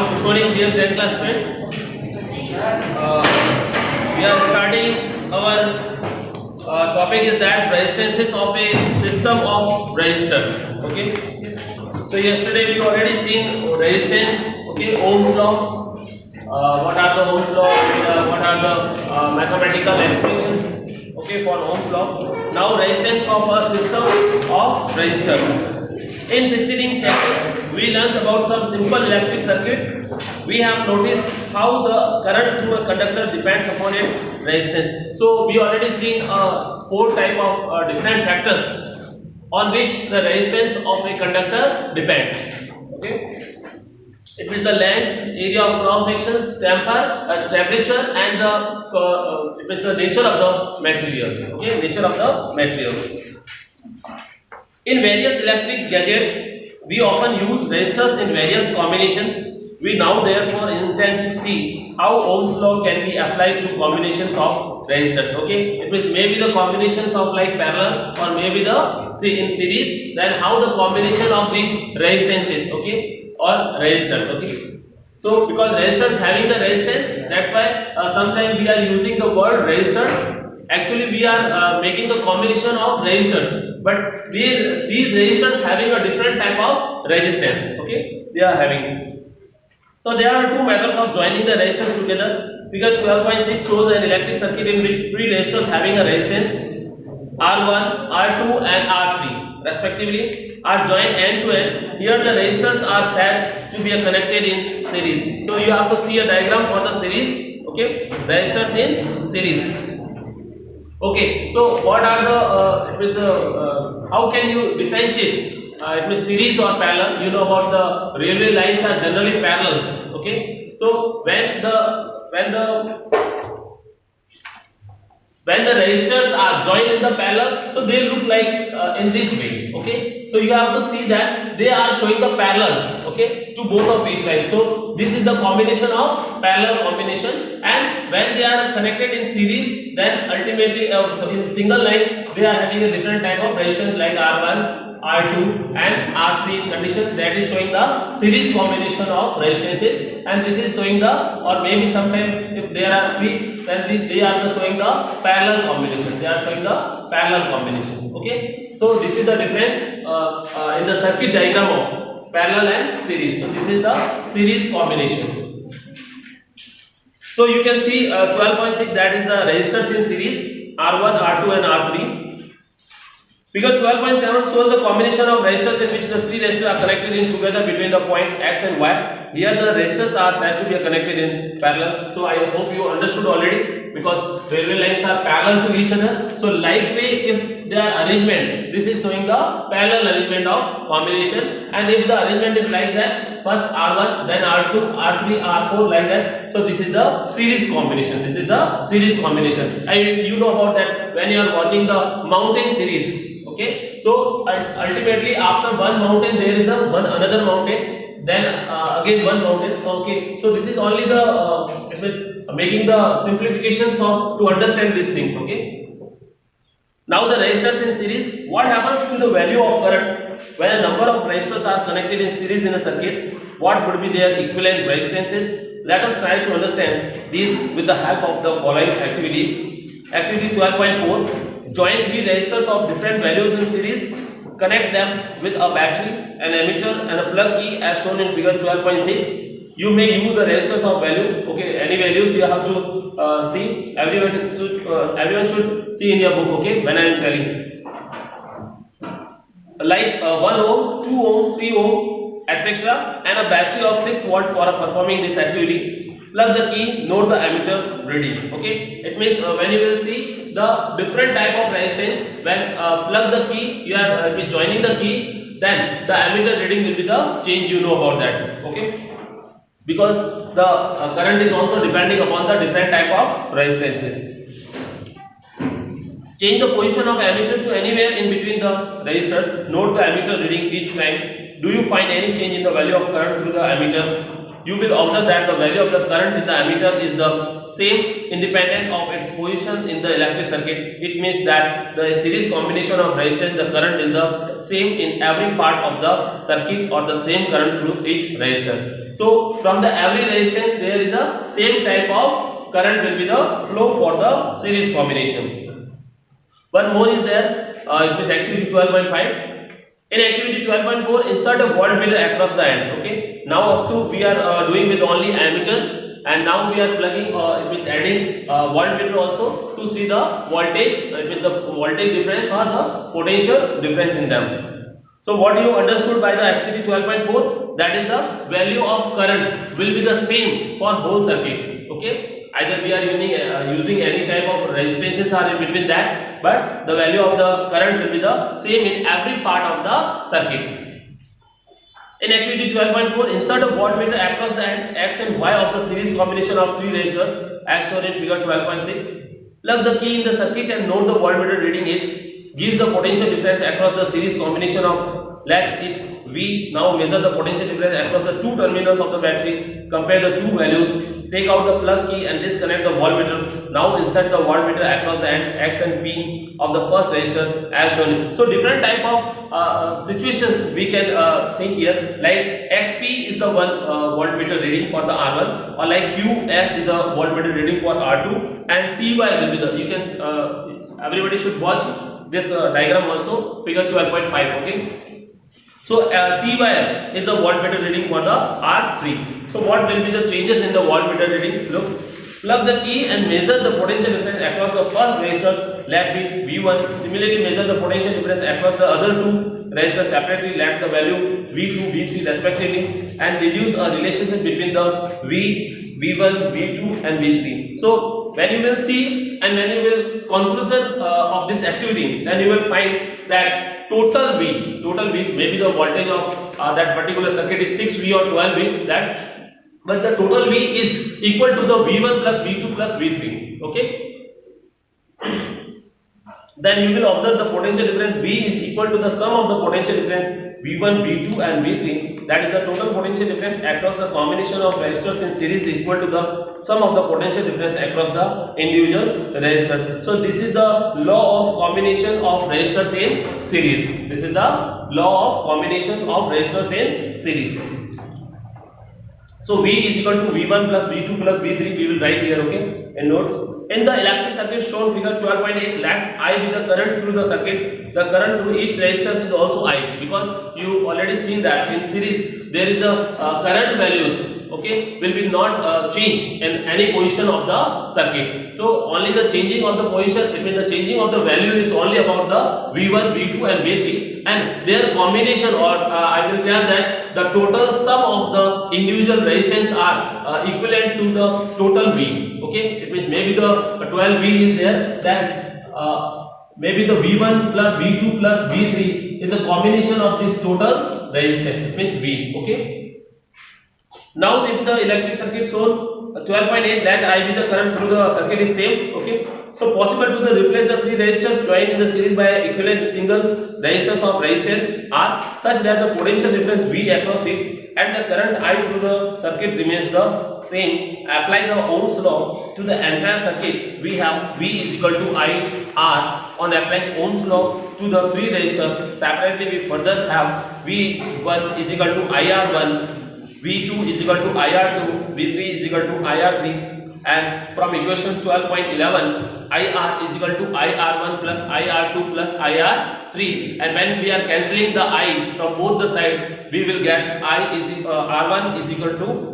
Good morning, dear 10th class friends. We are starting our topic is that resistances of a system of resistors. Okay. So yesterday we already seen resistance. Okay, Ohm's law. What are the Ohm's law? What are the mathematical expressions? Okay, for Ohm's law. Now resistance of a system of resistors. In preceding sessions, we learned about some simple electric circuits. We have noticed how the current through a conductor depends upon its resistance. So we already seen four type of different factors on which the resistance of a conductor depends. Okay, it is the length, area of cross sections, temperature, and it is the nature of the material. Okay, nature of the material. In various electric gadgets, we often use resistors in various combinations. We now therefore intend to see how Ohm's law can be applied to combinations of resistors. Okay, it means maybe the combinations of like parallel or maybe the in series. Then how the combination of these resistances, okay, or resistors. Okay. So because resistors having the resistance, that's why sometimes we are using the word resistor. Actually, we are making a combination of resistors, but these resistors having a different type of resistance. Okay, they are having. So there are two methods of joining the resistors together. Figure 12.6 shows an electric circuit in which three resistors having a resistance R1, R2, and R3 respectively are joined end to end. Here the resistors are said to be connected in series. So you have to see a diagram for the series. Okay, resistors in series. Okay, so what are the how can you differentiate it means series or parallel? You know about the railway lines are generally parallel. Okay, so when the resistors are joined in the parallel, so they look like in this way. Okay, so you have to see that they are showing the parallel, okay, to both of each line. So this is the combination of parallel combination, and when they are connected in series, then ultimately in single line they are having a different type of resistance like R1, R2, and R3 condition. That is showing the series combination of resistances, and this is showing the, or maybe sometimes if there are three, then they are showing the parallel combination. They are showing the parallel combination. Okay, so this is the difference in the circuit diagram of parallel and series. So this is the series combination. So you can see 12.6, that is the resistors in series R1, R2, and R3. Figure 12.7 shows a combination of resistors in which the three resistors are connected in together between the points X and Y. Here the resistors are said to be connected in parallel. So I hope you understood already, because railway lines are parallel to each other. So like way, if their arrangement, this is showing the parallel arrangement of combination, and if the arrangement is like that, first R1, then R2, R3, R4, like that. So this is the series combination. This is the series combination. And you know about that when you are watching the mountain series. Okay, so ultimately after one mountain there is another mountain, then again one mountain. Okay, so this is only the it means making the simplifications of to understand these things. Okay, now the resistors in series. What happens to the value of current when a number of resistors are connected in series in a circuit? What would be their equivalent resistances? Let us try to understand these with the help of the following activities. Activity 12.4. Join three resistors of different values in series. Connect them with a battery, an emitter, and a plug key as shown in figure 12.6. You may use the resistors of value. Okay, any values you have to see. Everyone should see in your book. Okay, when I am telling. Like 1 ohm, 2 ohm, 3 ohm, etc., and a battery of 6 volt for performing this activity. Plug the key, note the emitter reading. Okay, it means when you will see the different type of resistance, when plug the key, you are joining the key, then the emitter reading will be the change. You know about that. Okay, because the current is also depending upon the different type of resistances. Change the position of emitter to anywhere in between the resistors. Note the emitter reading each time. Do you find any change in the value of current through the emitter? You will observe that the value of the current in the emitter is the same independent of its position in the electric circuit. It means that the series combination of resistance, the current is the same in every part of the circuit, or the same current through each resistor. So from the every resistance there is a same type of current will be the flow for the series combination. One more is there, it is activity 12.5. In activity 12.4, insert a voltmeter across the ends. Okay. Now up to we are doing with only ammeter, and now we are plugging, it means adding voltmeter also to see the voltage, it means the voltage difference or the potential difference in them. So what you understood by the activity 12.4, that is the value of current will be the same for whole circuit. Okay. Either we are using any type of resistances are in between that, but the value of the current will be the same in every part of the circuit. In activity 12.4, insert a voltmeter across the ends X and Y of the series combination of three resistors as shown in figure 12.6. Plug the key in the circuit and note the voltmeter reading it. Gives the potential difference across the series combination of, let it V. Now measure the potential difference across the two terminals of the battery. Compare the two values. Take out the plug key and disconnect the voltmeter. Now insert the voltmeter across the ends X and P of the first resistor as shown. So different type of situations we can think here. Like XP is the one voltmeter reading for the R1, or like QS is a voltmeter reading for R2, and TY will be the. You can everybody should watch this diagram also, figure 12.5. Okay. So TY is a voltmeter reading for the R3. So what will be the changes in the voltmeter reading? Look, plug the key and measure the potential difference across the first resistor, let be V1. Similarly, measure the potential difference across the other two resistors separately, let the value V2, V3 respectively, and deduce a relationship between the V1, V2 and V3. So when you will see and when you will conclusion of this activity, then you will find that total V, maybe the voltage of that particular circuit is 6V or 12V, that, but the total V is equal to the V1 plus V2 plus V3. Okay. Then you will observe the potential difference V is equal to the sum of the potential difference V1, V2 and V3. That is the total potential difference across a combination of resistors in series is equal to the sum of the potential difference across the individual resistors. So this is the law of combination of resistors in series. This is the law of combination of resistors in series. So V is equal to V1 plus V2 plus V3. We will write here, okay, in notes. In the electric circuit shown figure 12.8, let I be the current through the circuit. The current through each resistance is also I, because you already seen that in series there is a current values, okay, will be not change in any position of the circuit. So only the changing of the position, it means the changing of the value is only about the V1, V2 and V3, and their combination, or I will tell that the total sum of the individual resistance are equivalent to the total V. Okay, it means maybe the 12V is there, that maybe the V1 plus V2 plus V3 is a combination of this total resistance, it means V. Okay. Now if the electric circuit shown 12.8, that I be the current through the circuit is same. Okay. So possible to replace the three resistors joined in the series by equivalent single resistors of resistance R, such that the potential difference V across it and the current I through the circuit remains the same. Apply the Ohm's law to the entire circuit. We have V is equal to I R. On applying Ohm's law to the three resistors separately, we further have V1 is equal to IR1, V2 is equal to IR2, V3 is equal to IR3. And from equation 12.11, IR is equal to IR1 plus IR2 plus IR3, and when we are cancelling the I from both the sides, we will get R1 is equal to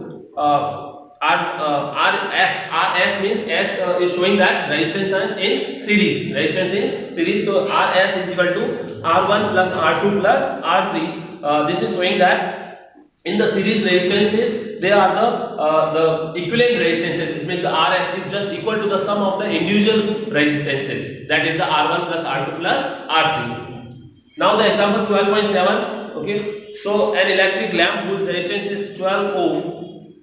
RS. RS means S is showing that resistance in series. Resistance in series. So RS is equal to R1 plus R2 plus R3. This is showing that in the series resistances, they are the equivalent resistances. It means the RS is just equal to the sum of the individual resistances. That is the R1 plus R2 plus R3. Now the example 12.7. Okay. So an electric lamp whose resistance is 12 ohm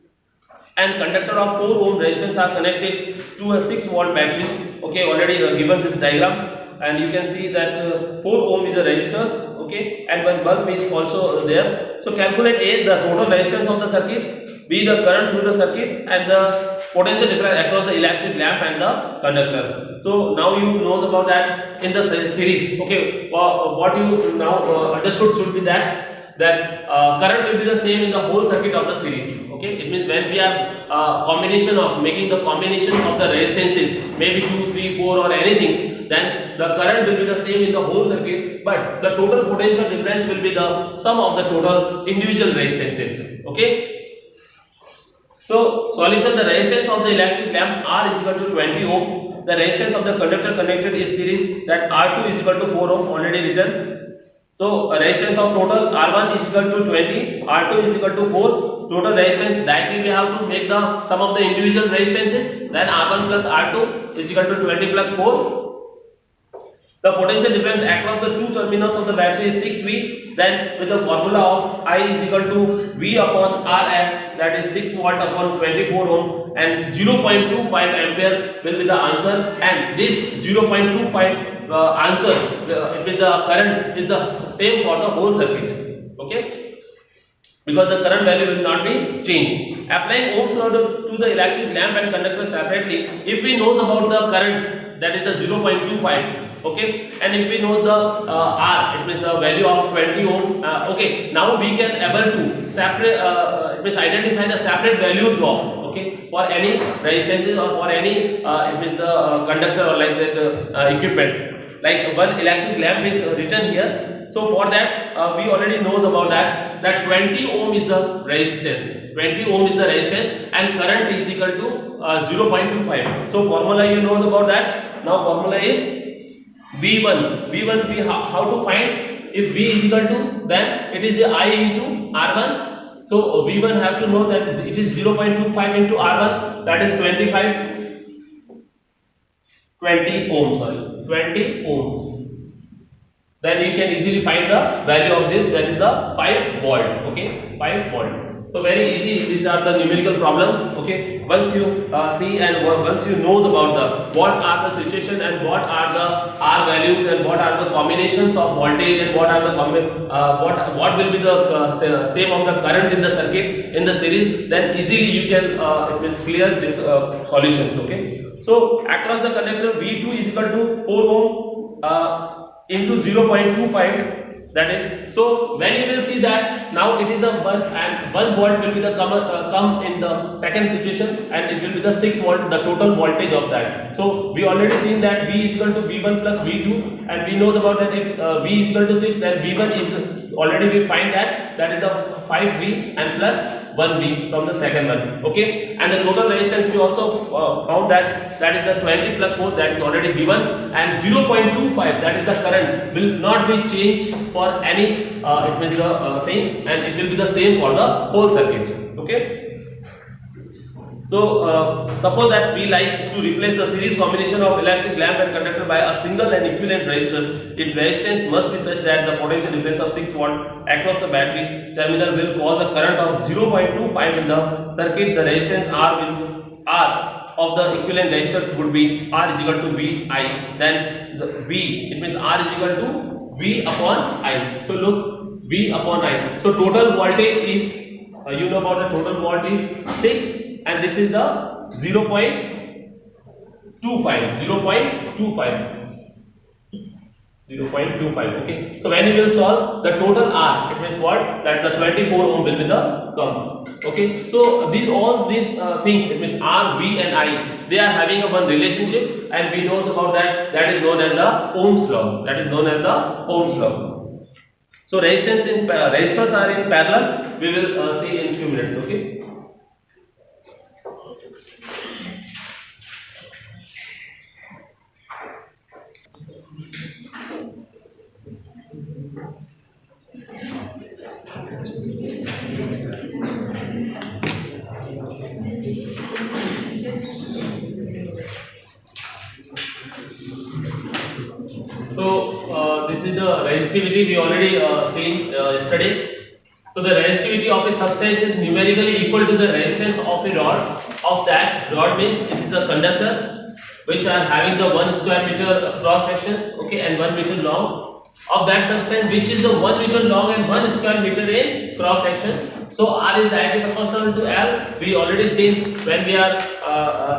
and conductor of 4 ohm resistance are connected to a 6 volt battery. Okay. Already given this diagram, and you can see that 4 ohm is the resistors. Okay, and one bulb is also there. So calculate A, the total resistance of the circuit, B, the current through the circuit, and the potential difference across the electric lamp and the conductor. So now you know about that in the series. Okay, what you now understood should be that current will be the same in the whole circuit of the series. Okay, it means when we are combination of making the combination of the resistances, maybe 2, 3, 4 or anything, then the current will be the same in the whole circuit, but the total potential difference will be the sum of the total individual resistances. Okay. So solution: the resistance of the electric lamp R is equal to 20 ohm. The resistance of the conductor connected is series, that R2 is equal to 4 ohm, already written. So resistance of total R1 is equal to 20, R2 is equal to 4. Total resistance, directly we have to make the sum of the individual resistances. Then R1 plus R2 is equal to 20 plus 4. The potential difference across the two terminals of the battery is 6V. Then with the formula of I is equal to V upon Rs, that is 6 watt upon 24 ohm, and 0.25 ampere will be the answer. And this 0.25 answer, with the current is the same for the whole circuit. Okay, because the current value will not be changed. Applying Ohm's law to the electric lamp and conductor separately, if we know about the current, that is the 0.25. Okay, and if we know the R, it means the value of 20 ohm. Okay, now we can able to separate, it means identify the separate values of, okay, for any resistances or for any it means the conductor or like that equipment. Like one electric lamp is written here. So for that we already knows about that 20 ohm is the resistance. 20 ohm is the resistance and current is equal to 0.25. So formula you know about that. Now formula is V1. V1 we how to find? If V is equal to, then it is the I into R1. So V1 have to know that it is 0.25 into R1, that is 20 ohm, sorry, 20 ohm. Then you can easily find the value of this, that is the 5 volt. Okay, 5 volt. So very easy, these are the numerical problems. Okay, once you see and once you know about the what are the situation and what are the R values and what are the combinations of voltage and what are the what will be the same of the current in the circuit in the series, then easily you can it means clear this solutions. Okay, so across the conductor V2 is equal to 4 ohm into 0.25. That is, so when you will see that now it is a 1 and 1 volt will be the come in the second situation, and it will be the 6 volt, the total voltage of that. So we already seen that V is equal to V1 plus V2, and we know about that if V is equal to 6, then V1 is already we find that is the 5V and plus 1V from the second one. Okay, and the total resistance we also found that is the 20 plus 4, that is already given, and 0.25, that is the current, will not be changed for any it means the things, and it will be the same for the whole circuit. Okay, so suppose that we like to replace the series combination of electric lamp and conductor by a single and equivalent resistor. Its resistance must be such that the potential difference of 6 volt across the battery terminal will cause a current of 0.25 in the circuit. The resistance R of the equivalent resistors would be R is equal to VI. Then the V, it means R is equal to V upon I. So look, V upon I. So total voltage is you know about the total voltage is 6, and this is the 0.25. 0.25. Okay, so when you will solve the total R, it means what? That the 24 ohm will be the come. Okay, so all these things, it means R, V and I, they are having a one relationship, and we know about that is known as the Ohm's law. That is known as the Ohm's law. So resistors are in parallel. We will see in few minutes. Okay. So this is the resistivity we already seen yesterday. So the resistivity of a substance is numerically equal to the resistance of a rod. Of that rod means it is a conductor which are having the 1 square meter cross sections, okay, and 1 meter long. Of that substance which is the 1 meter long and 1 square meter in cross sections. So R is directly proportional to L. We already seen when we are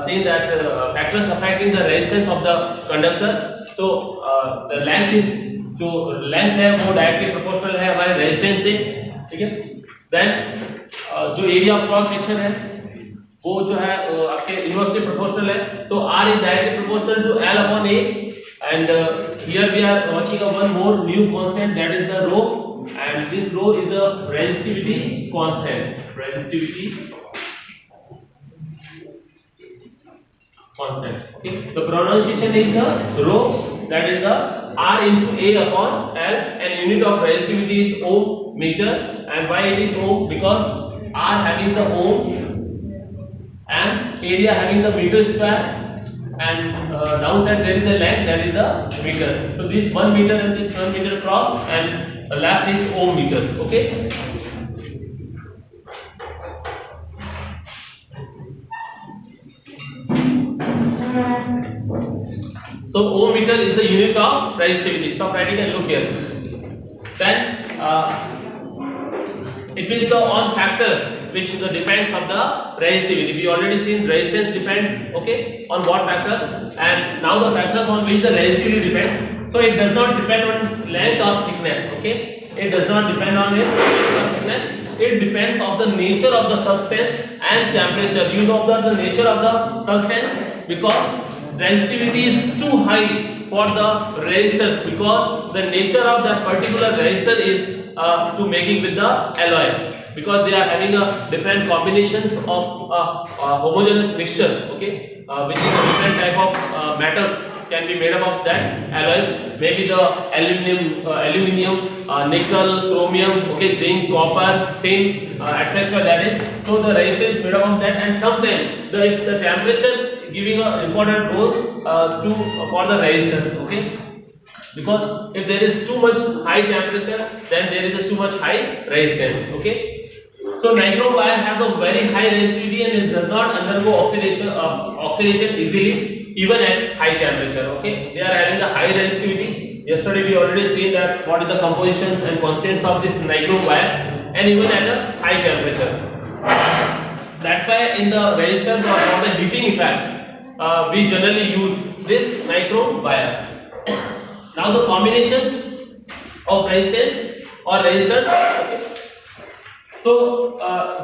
saying that factors affecting the resistance of the conductor. So the length is जो length है वो directly proportional है हमारे resistance से, ठीक है? Then जो area of cross section है वो जो है आपके इन्वर्सली प्रोपोर्शनल है, तो R is directly proportional to L upon A, and here we are watching a one more new constant, that is the rho, and this rho is a resistivity constant. Okay, the pronunciation is a rho, that is the R into A upon L, and unit of resistivity is ohm meter. And why it is ohm? Because R having the ohm and area having the meter square, and downside there is a length, that is the meter. So this 1 meter and this 1 meter cross, and left is ohm meter. Okay. So ohm meter is the unit of resistivity. Stop writing and look here. Then it means the on factors which depends of the resistivity. We already seen resistance depends, okay, on what factors, and now the factors on which the resistivity depends. So it does not depend on its length or thickness. Okay, it does not depend on its length or thickness. It depends of the nature of the substance and temperature. You know about the nature of the substance, because resistivity is too high for the resistors, because the nature of that particular resistor is to making with the alloy, because they are having a different combinations of homogeneous mixture, okay, which is a different type of metals can be made up of that alloys, maybe the aluminum, nickel, chromium, okay, zinc, copper, tin, etc. That is, so the resistor is made up of that, and sometimes if the temperature giving a important role for the resistors, okay, because if there is too much high temperature, then there is a too much high resistance. Okay, so nichrome wire has a very high resistivity and it does not undergo oxidation easily even at high temperature. Okay, they are having a high resistivity. Yesterday we already seen that what is the compositions and constituents of this nichrome wire, and even at a high temperature. That's why in the resistors or for the heating effect, we generally use this nichrome wire. Now the combinations of resistors. Okay. So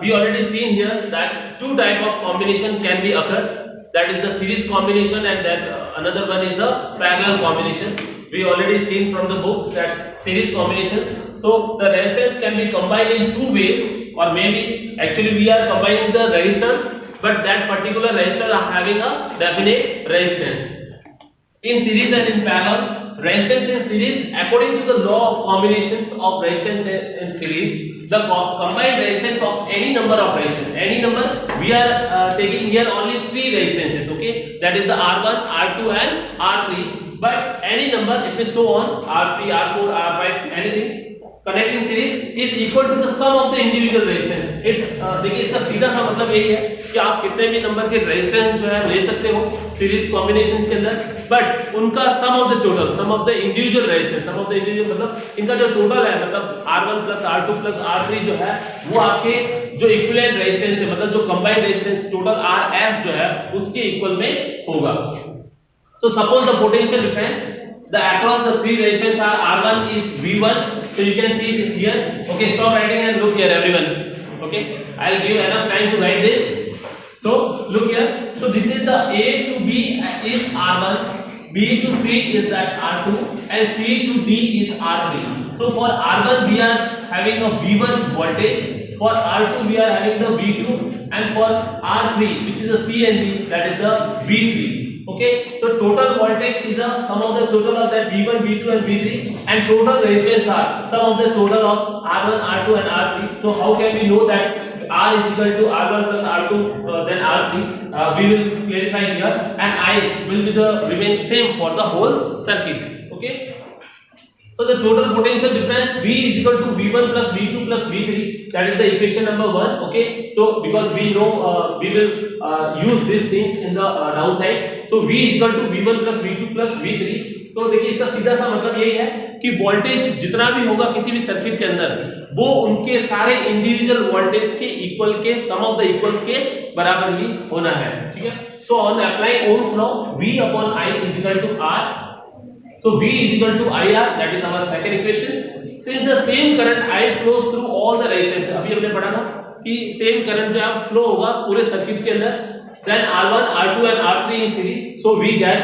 we already seen here that two type of combination can be occur. That is the series combination, and then another one is the parallel combination. We already seen from the books that series combination. So the resistors can be combined in two ways, or maybe actually we are combining the resistors, but that particular resistor are having a definite resistance. In series and in parallel, resistance in series, according to the law of combinations of resistance in series, the combined resistance of any number of resistance, any number, we are taking here only 3 resistances, okay, that is the R1, R2 and R3, but any number, if we so on, R3, R4, R5, anything connecting series is equal to the sum of the individual resistance. देखिए इसका सीधा सा मतलब यही है कि आप कितने भी नंबर के रेजिस्टेंस जो है ले सकते हो सीरीज कॉम्बिनेशंस के अंदर, बट उनका sum of the total, sum of the individual resistance, sum of the individual मतलब इनका जो टोटल है, मतलब R1 plus R2 plus R3 जो है वो आपके जो इक्विवेलेंट रेजिस्टेंस है, मतलब जो कंबाइंड रेजिस्टेंस टोटल RS जो है उसके इक्वल में होगा. So suppose the potential difference across the 3 resistors are R1 is V1, so you can see it here. Okay, stop writing and look here everyone. Okay, I'll give enough time to write this. So look here, so this is the A to B is R1, B to C is that R2, and C to D is R3. So for R1 we are having a V1 voltage, for R2 we are having the V2, and for R3 which is the C and D, that is the V3. Okay, so total voltage is a sum of the total of that V1, V2 and V3, and total resistance are sum of the total of R1, R2 and R3. So how can we know that R is equal to R1 plus R2 then R3? We will clarify here, and I will be the remain same for the whole circuit. Okay, so the total potential difference V is equal to V1 plus V2 plus V3, that is the equation number 1. Okay, so because we know we will use these things in the downside, so V is equal to V1 plus V2 plus V3. तो देखिए इसका सीधा सा मतलब यही है कि voltage जितना भी होगा किसी भी सर्किट के अंदर, वो उनके सारे इंडिविजुअल वोल्टेज के इक्वल के सम ऑफ द इक्वल्स के बराबर ही होना है. ठीक है, so on apply Ohm's law, V upon I is equal to R. So V is equal to IR, that is our second equation. Since the same current I flows through all the resistors, अभी हमने पढ़ा ना कि same current जो है flow होगा पूरे circuit के अंदर, then R1 R2 and R3 in series, so we get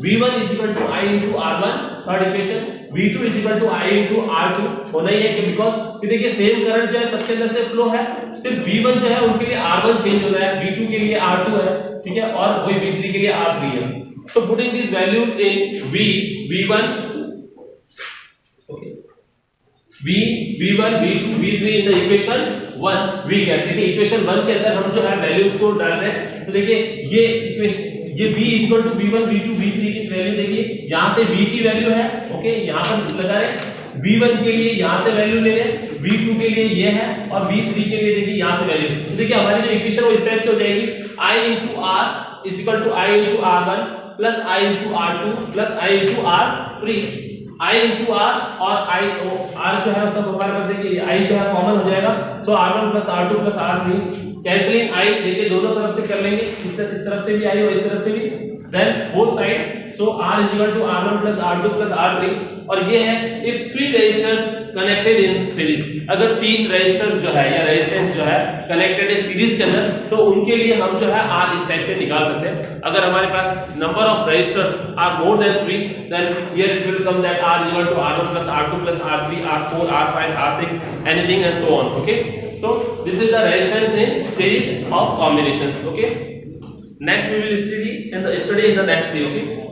V1 is equal to I into R1, third equation, V2 is equal to I into R2 होना ही है कि बिकॉज कि देखिए सेम करंट जो है सबके अंदर से फ्लो है, सिर्फ V1 जो है उनके लिए R1 चेंज होना है, V2 के लिए R2 है, ठीक है, और वही V3 के लिए R3 है. So putting these values in V1, okay, V1, V2, V3 in the equation 1 we get. देखिए इक्वेशन 1 के अंदर हम जो है वैल्यूज को डाल रहे हैं, तो देखिए ये इक्वेशन ये V equal to V1, V2, V3 की वैल्यू देखिए, यहाँ से V की वैल्यू है, ओके, यहाँ पर लगा रहे, V1 के लिए यहाँ से वैल्यू ले रहे, V2 के लिए ये है, और V3 के लिए देखिए यहाँ से वैल्यू. तो देखिए हमारी जो इक्वेशन वो इस टाइप से हो जाएगी, I into R is equal to I into R1 plus I into R2 plus I into R3. I into R और R जो है सब हमारे पास देखिए I जो है कॉमन हो जाएगा, सो R1 plus R2 plus R3 cancelling I देखिए दोनों तरफ से कर लेंगे, इस तरफ से भी I और इस तरफ से भी, then both sides, so R is equal to R1 plus R2 plus R3. और ये है if 3 resistors connected in series, अगर 3 रेजिस्टर्स जो है या रेजिस्टेंस जो है कनेक्टेड है सीरीज के अंदर, तो उनके लिए हम जो है R इस टाइप से निकाल सकते हैं. अगर हमारे पास number of resistors are more than 3, then here it will come that R is equal to R1 plus R2 plus R3 R4 R5 R6 anything and so on. Okay, so this is the resistance in series of combinations. Okay, next we will study in the next day. Okay.